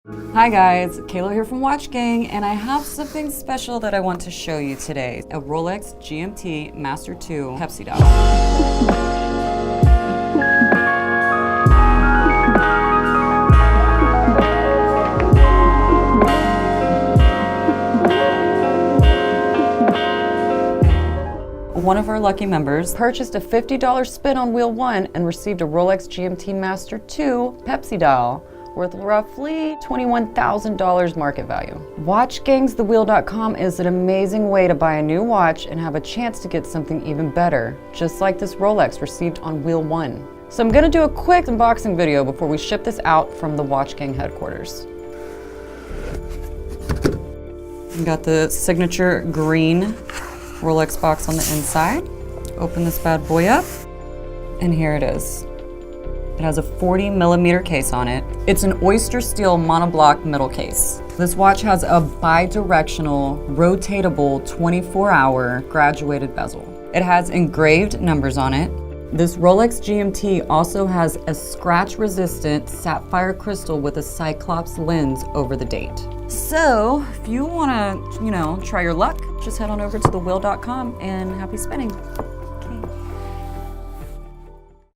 Hi guys, Kayla here from Watchgang, and I have something special that I want to show you today. A Rolex GMT Master 2 Pepsi dial. One of our lucky members purchased a $50 spin on wheel 1 and received a Rolex GMT Master 2 Pepsi dial worth roughly $21,000 market value. WatchgangsTheWheel.com is an amazing way to buy a new watch and have a chance to get something even better, just like this Rolex received on wheel 1. So I'm gonna do a quick unboxing video before we ship this out from the Watchgang headquarters. We got the signature green Rolex box on the inside. Open this bad boy up, and here it is. It has a 40mm case on it. It's an oyster steel monoblock middle case. This watch has a bi-directional, rotatable 24-hour graduated bezel. It has engraved numbers on it. This Rolex GMT also has a scratch-resistant sapphire crystal with a cyclops lens over the date. So, if you wanna, try your luck, just head on over to thewheel.com and happy spinning.